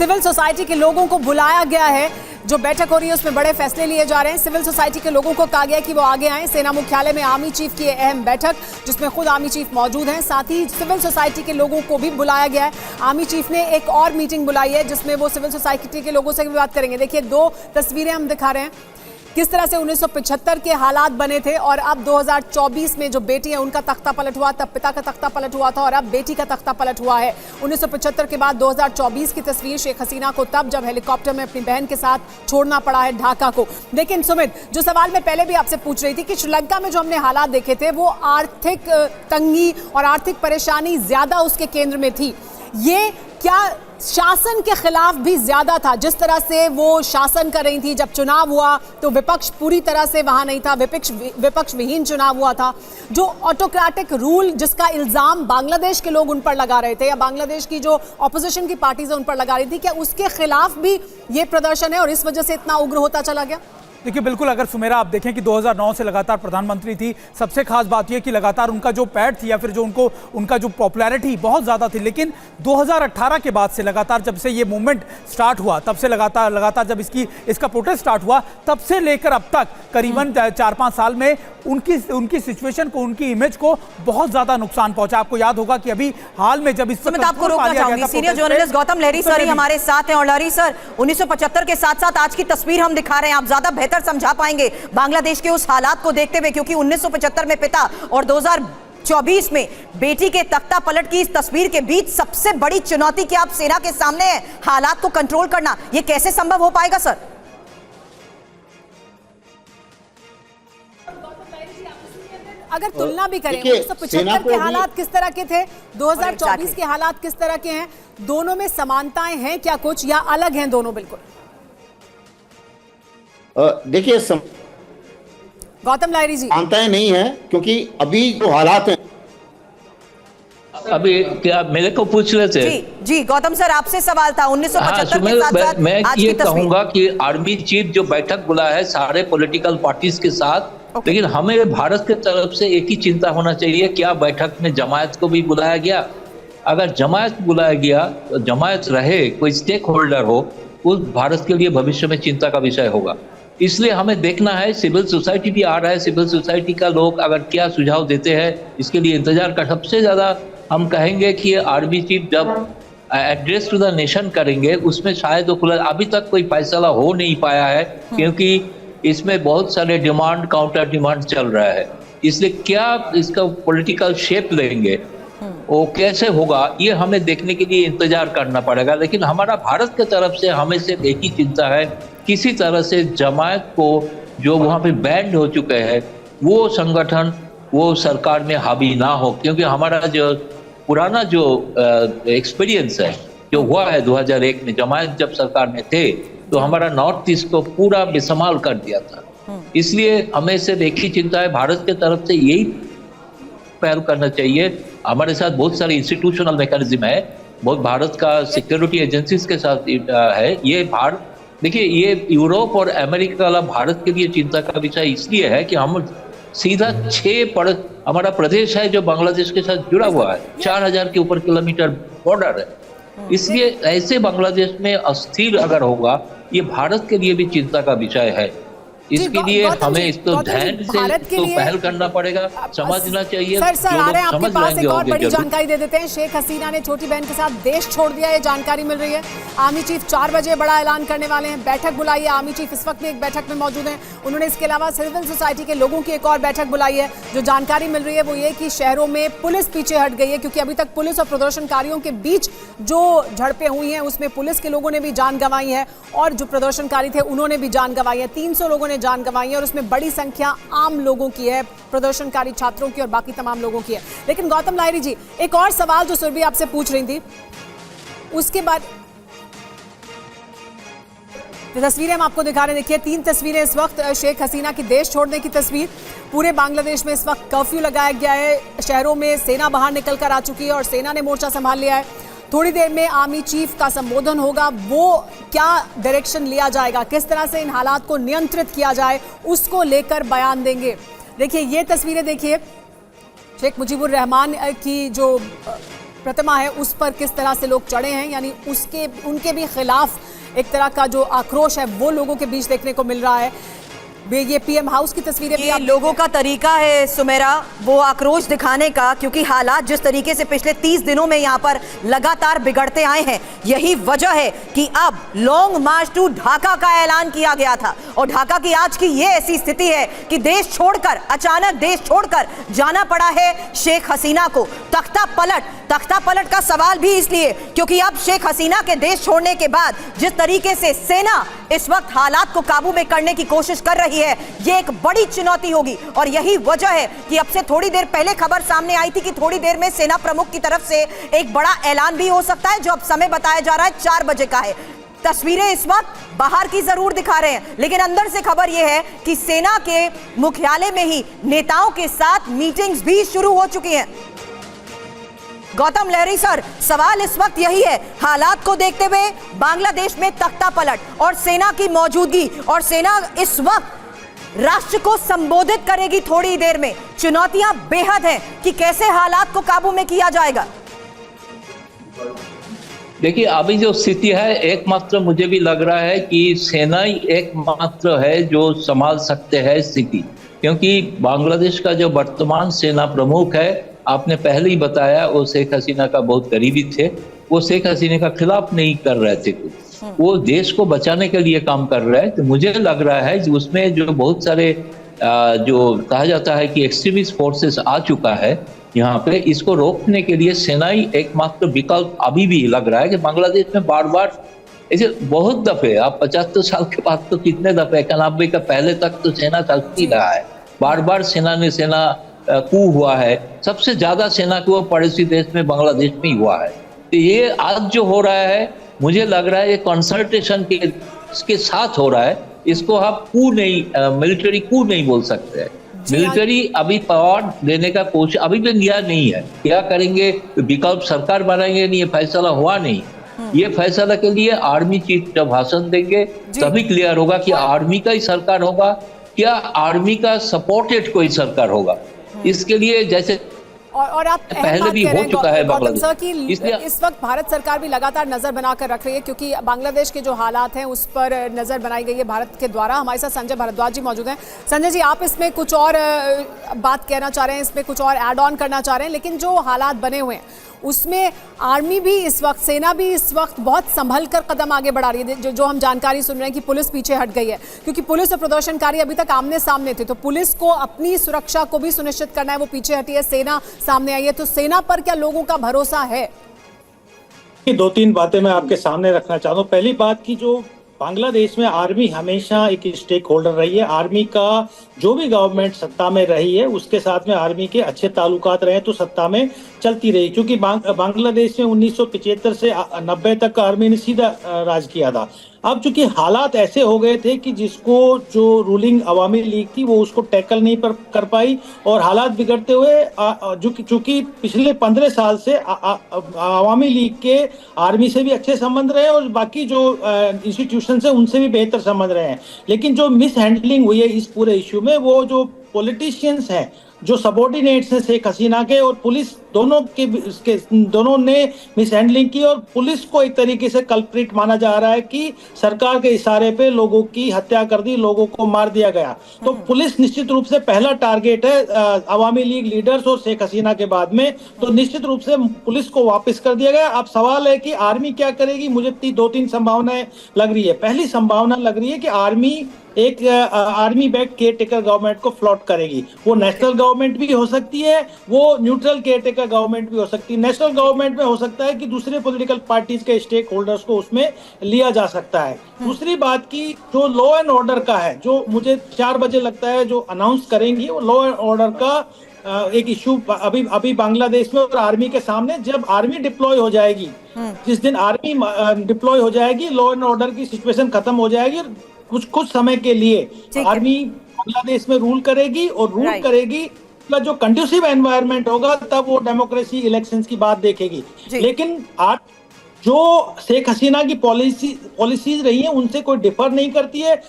Civil society के लोगों को बुलाया गया है। जो बैठक हो रही है उसमें बड़े फैसले लिए जा रहे हैं। सिविल सोसाइटी के लोगों को कहा गया कि वो आगे आए। सेना मुख्यालय में आर्मी चीफ की अहम बैठक, जिसमें खुद आर्मी चीफ मौजूद हैं। साथ ही सिविल सोसाइटी के लोगों को भी बुलाया गया है। आर्मी चीफ ने एक और मीटिंग बुलाई है जिसमें वो सिविल सोसाइटी के लोगों से भी बात करेंगे। देखिए, दो तस्वीरें हम दिखा रहे हैं किस तरह से 1975 के हालात बने थे और अब 2024 में जो बेटी है उनका तख्ता पलट हुआ। तब पिता का तख्ता पलट हुआ था और अब बेटी का तख्ता पलट हुआ है। 1975 के बाद 2024 की तस्वीर शेख हसीना को तब जब हेलीकॉप्टर में अपनी बहन के साथ छोड़ना पड़ा है ढाका को। लेकिन सुमित, जो सवाल मैं पहले भी आपसे पूछ रही थी कि श्रीलंका में जो हमने हालात देखे थे वो आर्थिक तंगी और आर्थिक परेशानी ज्यादा उसके केंद्र में थी। ये क्या शासन के खिलाफ भी ज्यादा था? जिस तरह से वो शासन कर रही थी, जब चुनाव हुआ तो विपक्ष पूरी तरह से वहां नहीं था, विपक्ष विहीन चुनाव हुआ था। जो ऑटोक्रेटिक रूल जिसका इल्जाम बांग्लादेश के लोग उन पर लगा रहे थे या बांग्लादेश की जो ऑपोजिशन की पार्टीज है उन पर लगा रही थी, क्या उसके खिलाफ भी ये प्रदर्शन है और इस वजह से इतना उग्र होता चला गया? देखिए, बिल्कुल, अगर सुमेरा आप देखें कि 2009 से लगातार प्रधानमंत्री थी। सबसे खास बात यह कि लगातार उनका जो पैड थी या फिर जो उनका जो पॉपुलैरिटी बहुत ज़्यादा थी। लेकिन 2018 के बाद से लगातार जब से ये मूवमेंट स्टार्ट हुआ, तब से लगातार जब इसका प्रोटेस्ट स्टार्ट हुआ, तब से लेकर अब तक करीबन 4-5 साल में उनकी सिचुएशन को, उनकी इमेज को बहुत ज़्यादा नुकसान पहुंचा। आपको याद होगा कि अभी हाल में जब इस पर आपको रोकना चाहूंगी, सीनियर जर्नलिस्ट गौतम लहरी सर ही हमारे साथ हैं। और लहरी सर, 1975 के साथ साथ आज की तस्वीर हम दिखा रहे हैं, आप ज्यादा बेहतर समझा पाएंगे बांग्लादेश के उस हालात को देखते हुए, क्योंकि 1975 में पिता और 2024 में बेटी के तख्ता पलट की इस तस्वीर के बीच सबसे बड़ी चुनौती कि आप सेना के सामने है हालात को कंट्रोल करना, ये कैसे संभव हो पाएगा सर? अगर तुलना भी करें 1975 के हालात किस तरह के थे, 2024 के हालात किस तरह के हैं, दोनों में समानताएं हैं क्या कुछ, या अलग हैं दोनों बिल्कुल? देखिए, गौतम लहरी जी, समानताएं नहीं है, क्योंकि अभी जो हालात हैं, अभी क्या मेरे को पूछ रहे थे? जी गौतम सर, आपसे सवाल था 1975 के साथ साथ मैं आज ये की तस्वीर। कहूंगा कि आर्मी चीफ जो बैठक बुलाया है सारे पॉलिटिकल पार्टीज के साथ, लेकिन हमें भारत की तरफ से एक ही चिंता होना चाहिए, क्या बैठक में जमायत को भी बुलाया गया? अगर जमायत बुलाया गया तो जमायत रहे, कोई स्टेक होल्डर हो, उस भारत के लिए भविष्य में चिंता का विषय होगा। इसलिए हमें देखना है, सिविल सोसाइटी भी आ रहा है, सिविल सोसाइटी का लोग अगर क्या सुझाव देते हैं इसके लिए इंतजार कर। सबसे ज्यादा हम कहेंगे कि आर्मी चीफ जब एड्रेस टू द नेशन करेंगे उसमें शायद वो खुला, अभी तक कोई फैसला हो नहीं पाया है क्योंकि इसमें बहुत सारे डिमांड काउंटर डिमांड चल रहा है। इसलिए क्या इसका पॉलिटिकल शेप लेंगे, वो कैसे होगा, ये हमें देखने के लिए इंतजार करना पड़ेगा। लेकिन हमारा भारत की तरफ से हमें सिर्फ एक ही चिंता है, किसी तरह से जमायत को जो वहाँ पे बैंड हो चुके हैं वो संगठन वो सरकार में हावी ना हो, क्योंकि हमारा जो पुराना जो एक्सपीरियंस है जो हुआ है 2001 में जमायत जब सरकार में थे तो हमारा नॉर्थ ईस्ट को पूरा बेसमाल कर दिया था। इसलिए हमें सिर्फ एक ही चिंता है, भारत की तरफ से यही पहल करना चाहिए। हमारे साथ बहुत सारे इंस्टीट्यूशनल मैकेनिज्म है, बहुत भारत का सिक्योरिटी एजेंसीज के साथ है। ये भारत, देखिए, ये यूरोप और अमेरिका वाला भारत के लिए चिंता का विषय इसलिए है कि हम सीधा हमारा प्रदेश है जो बांग्लादेश के साथ जुड़ा हुआ है, 4000 के ऊपर किलोमीटर बॉर्डर है। इसलिए ऐसे बांग्लादेश में अस्थिर अगर होगा, ये भारत के लिए भी चिंता का विषय है। इसके लिए हमें इसको ध्यान से तो पहल करना पड़ेगा, समझना चाहिए। सर आ रहे हैं आपके पास, एक और बड़ी जानकारी दे देते हैं। शेख हसीना ने छोटी बहन के साथ देश छोड़ दिया, ये जानकारी मिल रही है। आर्मी चीफ 4 बजे बड़ा ऐलान करने वाले हैं, बैठक बुलाई है। आर्मी चीफ इस वक्त में एक बैठक में मौजूद हैं। उन्होंने इसके अलावा सिविल सोसाइटी के लोगों की एक और बैठक बुलाई है। जो जानकारी मिल रही है वो ये कि शहरों में पुलिस पीछे हट गई है, क्योंकि अभी तक पुलिस और प्रदर्शनकारियों के बीच जो झड़पें हुई हैं उसमें पुलिस के लोगों ने भी जान गंवाई है और जो प्रदर्शनकारी थे उन्होंने भी जान गंवाई है। 300 लोगों ने जान गंवाई है और उसमें बड़ी संख्या आम लोगों की है, प्रदर्शनकारी छात्रों की और बाकी तमाम लोगों की है। लेकिन गौतम लहरी जी, एक और सवाल जो सुरभि आपसे पूछ रही थी उसके बाद तस्वीरें हम आपको दिखा रहे हैं। देखिए, 3 तस्वीरें इस वक्त शेख हसीना की देश छोड़ने की तस्वीर। पूरे बांग्लादेश में इस वक्त कर्फ्यू लगाया गया है, शहरों में सेना बाहर निकल कर आ चुकी है और सेना ने मोर्चा संभाल लिया है। थोड़ी देर में आर्मी चीफ का संबोधन होगा, वो क्या डायरेक्शन लिया जाएगा, किस तरह से इन हालात को नियंत्रित किया जाए उसको लेकर बयान देंगे। देखिए, ये तस्वीरें देखिए शेख मुजीबुर रहमान की जो प्रतिमा है उस पर किस तरह से लोग चढ़े हैं, यानी उनके भी खिलाफ एक तरह का जो आक्रोश है वो लोगों के बीच देखने को मिल रहा है। ये पीएम हाउस की तस्वीरें भी ये लोगों का तरीका है सुमेरा, वो आक्रोश दिखाने का, क्योंकि हालात जिस तरीके से पिछले 30 दिनों में यहाँ पर लगातार बिगड़ते आए हैं, यही वजह है कि अब लॉन्ग मार्च टू ढाका का ऐलान किया गया था। और ढाका की आज की ये ऐसी स्थिति है कि अचानक देश छोड़कर जाना पड़ा है शेख हसीना को। तख्ता पलट का सवाल भी इसलिए क्योंकि अब शेख हसीना के देश छोड़ने के बाद जिस तरीके से सेना इस वक्त हालात को काबू में करने की कोशिश कर रही है, ये एक बड़ी चुनौती होगी। और यही वजह है कि अब से थोड़ी देर पहले खबर सामने आई थी कि थोड़ी देर में सेना प्रमुख की तरफ से एक बड़ा ऐलान भी हो सकता है, जो अब समय बताया जा रहा है 4 बजे का है। तस्वीरें इस वक्त बाहर की जरूर दिखा रहे हैं, लेकिन अंदर से खबर यह है कि सेना के मुख्यालय में ही नेताओं के साथ मीटिंग्स भी शुरू हो चुकी हैं। गौतम लहरी सर, सवाल इस वक्त यही है, हालात को देखते हुए बांग्लादेश में तख्ता पलट और सेना की मौजूदगी, और सेना इस वक्त राष्ट्र को संबोधित करेगी थोड़ी देर में, चुनौतियां बेहद हैं कि कैसे हालात को काबू में किया जाएगा। देखिए, अभी जो स्थिति है, एकमात्र मुझे भी लग रहा है कि सेना ही एकमात्र है जो संभाल सकते हैं स्थिति, क्योंकि बांग्लादेश का जो वर्तमान सेना प्रमुख है, आपने पहले ही बताया, वो शेख हसीना का बहुत करीबी थे। वो शेख हसीना का खिलाफ नहीं कर रहे थे कुछ, वो देश को बचाने के लिए काम कर रहे हैं। तो मुझे लग रहा है कि उसमें जो बहुत सारे जो कहा जाता है कि एक्सट्रीमिस्ट फोर्सेस आ चुका है यहाँ पे, इसको रोकने के लिए सेना ही एकमात्र विकल्प अभी भी लग रहा है। कि बांग्लादेश में बार बार ऐसे बहुत दफे, आप 75 साल के बाद तो कितने दफे, 91 का पहले तक तो सेना चलती रहा है, बार बार सेना कू हुआ है। सबसे ज्यादा सेना को पड़ोसी देश में बांग्लादेश में ही हुआ है। तो ये आज जो हो रहा है, मुझे लग रहा है ये कंसल्टेशन के साथ हो रहा है। इसको आप कू नहीं, मिलिट्री कू नहीं बोल सकते। मिलिट्री अभी पावर देने का कोशिश अभी भी लिया नहीं है। क्या करेंगे, विकल्प सरकार बनाएंगे, नहीं, ये फैसला हुआ नहीं। ये फैसला के लिए आर्मी चीफ जब भाषण देंगे तभी क्लियर होगा कि आर्मी का ही सरकार होगा, क्या आर्मी का सपोर्टेड कोई सरकार होगा। इसके लिए जैसे और आप पहले भी हो चुका है बांग्लादेश की, इस वक्त भारत सरकार भी लगातार नजर बनाकर रख रही है, क्योंकि बांग्लादेश के जो हालात हैं उस पर नजर बनाई गई है भारत के द्वारा। हमारे साथ संजय भारद्वाज जी मौजूद हैं। संजय जी, आप इसमें कुछ और बात कहना चाह रहे हैं, इसमें कुछ और ऐड ऑन करना चाह रहे हैं, लेकिन जो हालात बने हुए हैं उसमें आर्मी भी इस वक्त, सेना भी इस वक्त बहुत संभल कर कदम आगे बढ़ा रही है। जो हम जानकारी सुन रहे हैं कि पुलिस पीछे हट गई है, क्योंकि पुलिस और प्रदर्शनकारी अभी तक आमने सामने थे, तो पुलिस को अपनी सुरक्षा को भी सुनिश्चित करना है, वो पीछे हटी है, सेना सामने आई है। तो सेना पर क्या लोगों का भरोसा है? 2-3 बातें मैं आपके सामने रखना चाहता हूँ। पहली बात की, जो बांग्लादेश में आर्मी हमेशा एक स्टेक होल्डर रही है। आर्मी का जो भी गवर्नमेंट सत्ता में रही है उसके साथ में आर्मी के अच्छे ताल्लुकात रहे तो सत्ता में चलती रही, क्योंकि बांग्लादेश में 1975 से 90 तक आर्मी ने सीधा राज किया था। अब चूंकि हालात ऐसे हो गए थे कि जिसको जो रूलिंग अवामी लीग थी वो उसको टैकल नहीं कर पाई, और हालात बिगड़ते हुए चूंकि पिछले 15 साल से अवामी लीग के आर्मी से भी अच्छे संबंध रहे और बाकी जो इंस्टीट्यूशन है उनसे भी बेहतर संबंध रहे हैं। लेकिन जो मिस हैंडलिंग हुई है इस पूरे इश्यू में, वो जो पॉलिटिशियंस हैं, जो सबॉर्डिनेट्स हैं शेख हसीना के और पुलिस दोनों ने मिस हैंडलिंग की, और पुलिस को एक तरीके से कल्प्रिट माना जा रहा है कि सरकार के इशारे पे लोगों की हत्या कर दी, लोगों को मार दिया गया। तो पुलिस निश्चित रूप से पहला टारगेट है अवामी लीग लीडर्स और शेख हसीना के बाद में, तो निश्चित रूप से पुलिस को वापस कर दिया गया। अब सवाल है कि आर्मी क्या करेगी। मुझे 2-3 संभावनाएं लग रही है। पहली संभावना लग रही है कि army back care taker government को फ्लॉट करेगी। वो नेशनल गवर्नमेंट भी हो सकती है, वो न्यूट्रल केयर टेकर गवर्नमेंट भी हो सकती है। नेशनल गवर्नमेंट में हो सकता है कि दूसरे पॉलिटिकल पार्टीज के स्टेक होल्डर्स को उसमें लिया जा सकता है। दूसरी बात की, जो लॉ एंड ऑर्डर का है, जो मुझे 4 बजे लगता है जो अनाउंस करेंगी, वो लॉ एंड ऑर्डर का एक इश्यू अभी बांग्लादेश में और आर्मी के सामने। जब आर्मी डिप्लॉय हो जाएगी, जिस दिन आर्मी डिप्लॉय हो जाएगी, लॉ एंड ऑर्डर की सिचुएशन खत्म हो जाएगी, कुछ समय के लिए आर्मी बांग्लादेश में रूल करेगी, और रूल करेगी का जो कंड्यूसिव एनवायरनमेंट होगा तब वो डेमोक्रेसी इलेक्शंस की बात देखेगी। लेकिन आज जो शेख हसीना की पॉलिसीज रही है उनसे कोई डिफर नहीं करती है।